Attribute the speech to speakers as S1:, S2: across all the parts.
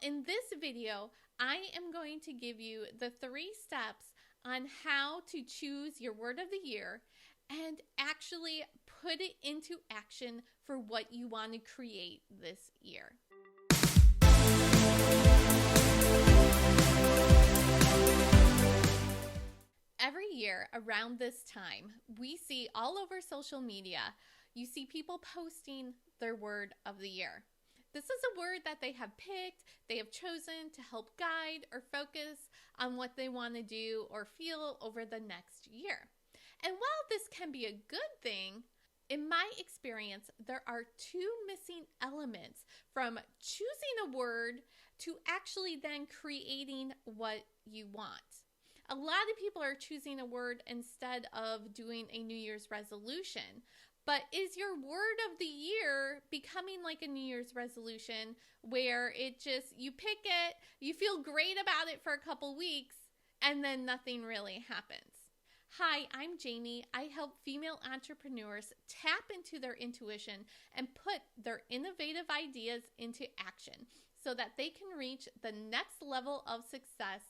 S1: in this video, I am going to give you the 3 steps on how to choose your word of the year and actually put it into action for what you want to create this year. Every year around this time, we see all over social media, you see people posting their word of the year. This is a word that they have picked, they have chosen to help guide or focus on what they want to do or feel over the next year. And while this can be a good thing, in my experience, there are 2 missing elements from choosing a word to actually then creating what you want. A lot of people are choosing a word instead of doing a New Year's resolution. But is your word of the year becoming like a New Year's resolution where you pick it, you feel great about it for a couple weeks, and then nothing really happens? Hi, I'm Jamie. I help female entrepreneurs tap into their intuition and put their innovative ideas into action so that they can reach the next level of success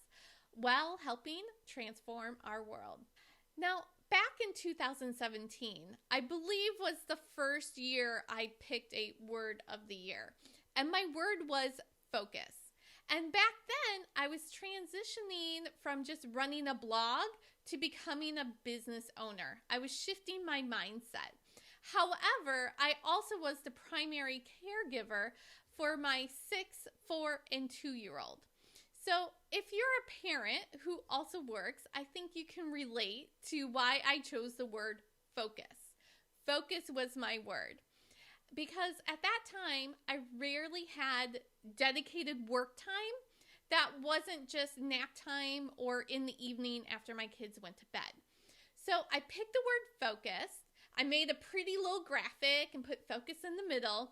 S1: while helping transform our world. Now, back in 2017, I believe was the first year I picked a word of the year, and my word was focus. And back then, I was transitioning from just running a blog to becoming a business owner. I was shifting my mindset. However, I also was the primary caregiver for my 6, 4, and 2-year-old. So if you're a parent who also works, I think you can relate to why I chose the word focus. Focus was my word. Because at that time, I rarely had dedicated work time that wasn't just nap time or in the evening after my kids went to bed. So I picked the word focus. I made a pretty little graphic and put focus in the middle,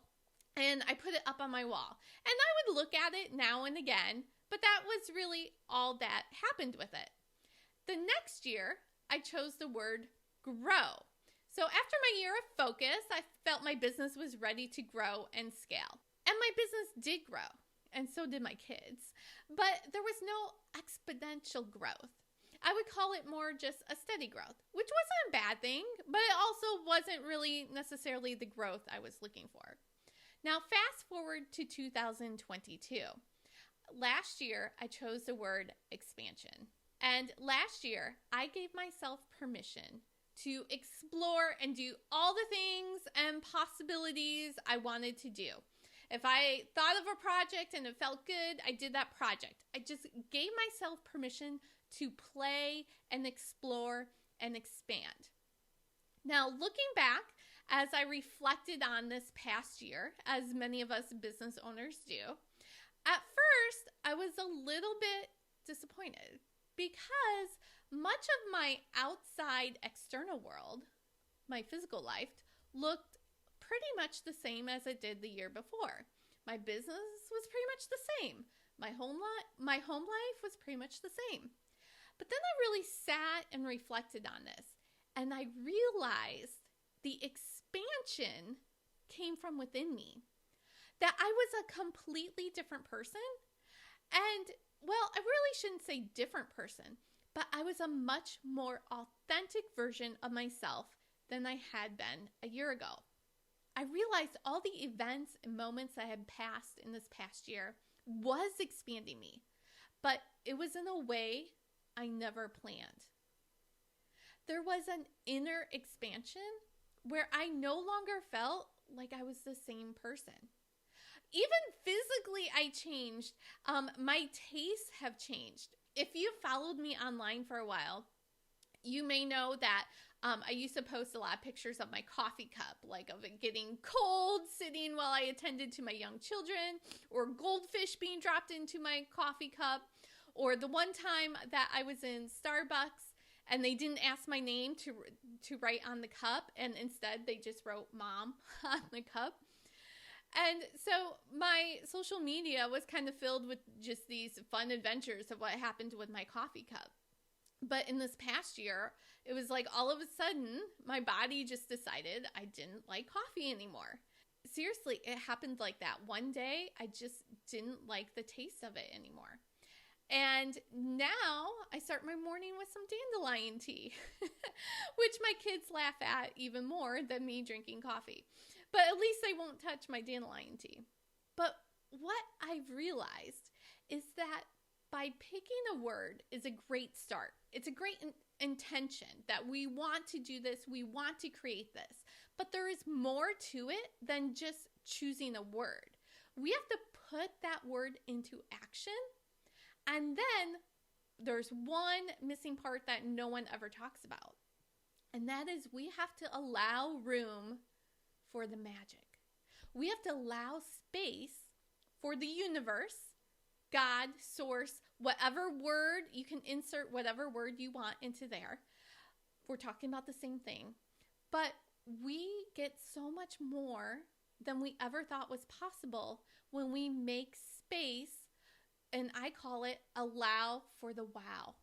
S1: and I put it up on my wall. And I would look at it now and again, but that was really all that happened with it. The next year, I chose the word grow. So after my year of focus, I felt my business was ready to grow and scale. And my business did grow, and so did my kids. But there was no exponential growth. I would call it more just a steady growth, which wasn't a bad thing, but it also wasn't really necessarily the growth I was looking for. Now, fast forward to 2022. Last year, I chose the word expansion. And last year, I gave myself permission to explore and do all the things and possibilities I wanted to do. If I thought of a project and it felt good, I did that project. I just gave myself permission to play and explore and expand. Now, looking back, as I reflected on this past year, as many of us business owners do, at first, I was a little bit disappointed because much of my outside external world, my physical life, looked pretty much the same as it did the year before. My business was pretty much the same. My home life was pretty much the same. But then I really sat and reflected on this, and I realized the expansion came from within me. That I was a completely different person. And, well, I really shouldn't say different person, but I was a much more authentic version of myself than I had been a year ago. I realized all the events and moments I had passed in this past year was expanding me, but it was in a way I never planned. There was an inner expansion where I no longer felt like I was the same person. Even physically, I changed. My tastes have changed. If you've followed me online for a while, you may know that I used to post a lot of pictures of my coffee cup, like of it getting cold, sitting while I attended to my young children, or goldfish being dropped into my coffee cup, or the one time that I was in Starbucks and they didn't ask my name to write on the cup, and instead they just wrote Mom on the cup. And so my social media was kind of filled with just these fun adventures of what happened with my coffee cup. But in this past year, it was like all of a sudden, my body just decided I didn't like coffee anymore. seriously, it happened like that. One day, I just didn't like the taste of it anymore. And now I start my morning with some dandelion tea, which my kids laugh at even more than me drinking coffee. But at least they won't touch my dandelion tea. But what I've realized is that by picking a word is a great start. It's a great intention that we want to do this, we want to create this. But there is more to it than just choosing a word. We have to put that word into action. And then there's one missing part that no one ever talks about. And that is we have to allow room for the magic. We have to allow space for the universe, God, source, whatever word, you can insert whatever word you want into there. We're talking about the same thing. But we get so much more than we ever thought was possible when we make space, and I call it allow for the wow.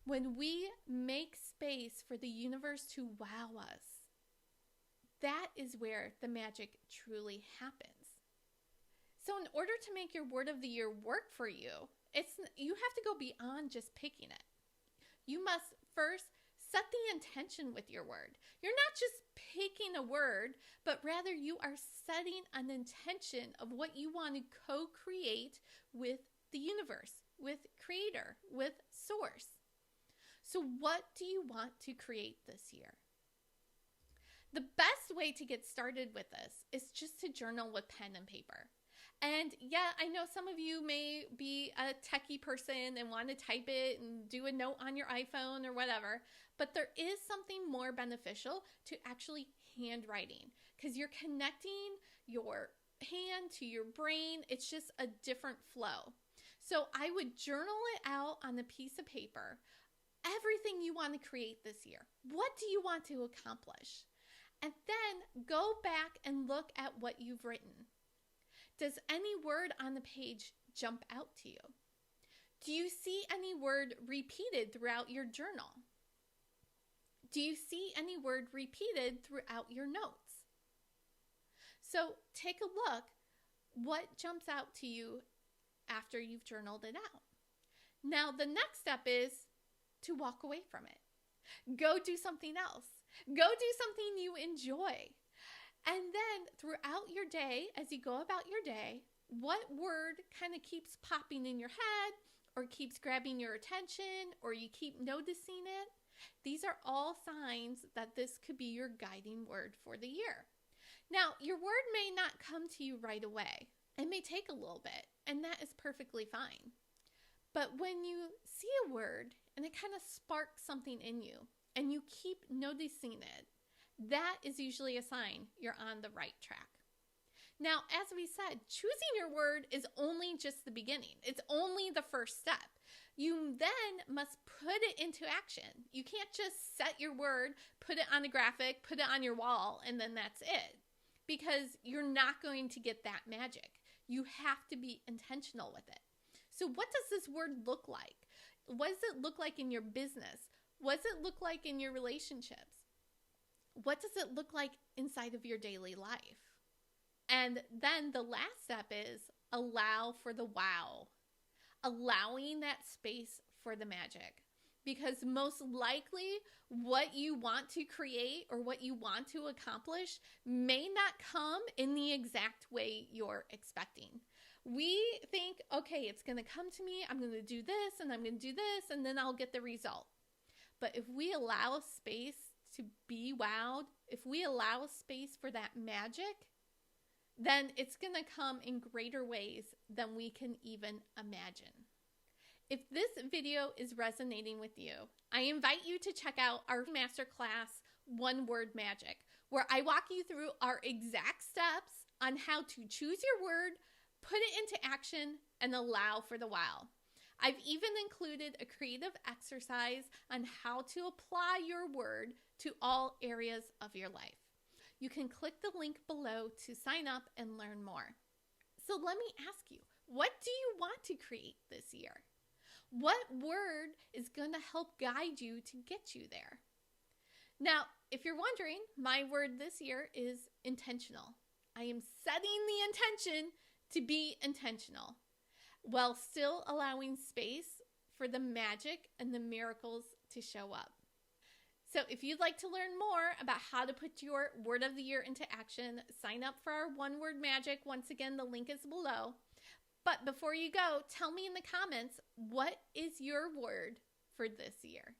S1: When we make space for the universe to wow us, that is where the magic truly happens. So in order to make your word of the year work for you, you have to go beyond just picking it. You must first set the intention with your word. You're not just picking a word, but rather you are setting an intention of what you want to co-create with the universe, with Creator, with Source. So what do you want to create this year? The best way to get started with this is just to journal with pen and paper. And yeah, I know some of you may be a techie person and want to type it and do a note on your iPhone or whatever, but there is something more beneficial to actually handwriting because you're connecting your hand to your brain. It's just a different flow. So I would journal it out on a piece of paper, everything you want to create this year. What do you want to accomplish? And then go back and look at what you've written. Does any word on the page jump out to you? Do you see any word repeated throughout your journal? Do you see any word repeated throughout your notes? So take a look. What jumps out to you after you've journaled it out? Now, the next step is to walk away from it. Go do something else. Go do something you enjoy. And then throughout your day, as you go about your day, what word kind of keeps popping in your head or keeps grabbing your attention or you keep noticing it? These are all signs that this could be your guiding word for the year. Now, your word may not come to you right away. It may take a little bit, and that is perfectly fine. But when you see a word and it kind of sparks something in you and you keep noticing it, that is usually a sign you're on the right track. Now, as we said, choosing your word is only just the beginning. It's only the first step. You then must put it into action. You can't just set your word, put it on a graphic, put it on your wall, and then that's it. Because you're not going to get that magic. You have to be intentional with it. So what does this word look like? What does it look like in your business? What does it look like in your relationships? What does it look like inside of your daily life? And then the last step is allow for the wow. Allowing that space for the magic. Because most likely what you want to create or what you want to accomplish may not come in the exact way you're expecting. We think, okay, it's going to come to me. I'm going to do this and I'm going to do this and then I'll get the result. But if we allow space to be wowed, if we allow space for that magic, then it's going to come in greater ways than we can even imagine. If this video is resonating with you, I invite you to check out our masterclass, One Word Magic, where I walk you through our exact steps on how to choose your word, put it into action, and allow for the wow. I've even included a creative exercise on how to apply your word to all areas of your life. You can click the link below to sign up and learn more. So let me ask you, what do you want to create this year? What word is going to help guide you to get you there? Now, if you're wondering, my word this year is intentional. I am setting the intention to be intentional while still allowing space for the magic and the miracles to show up. So if you'd like to learn more about how to put your word of the year into action, sign up for our One Word Magic. Once again, the link is below. But before you go, tell me in the comments, what is your word for this year?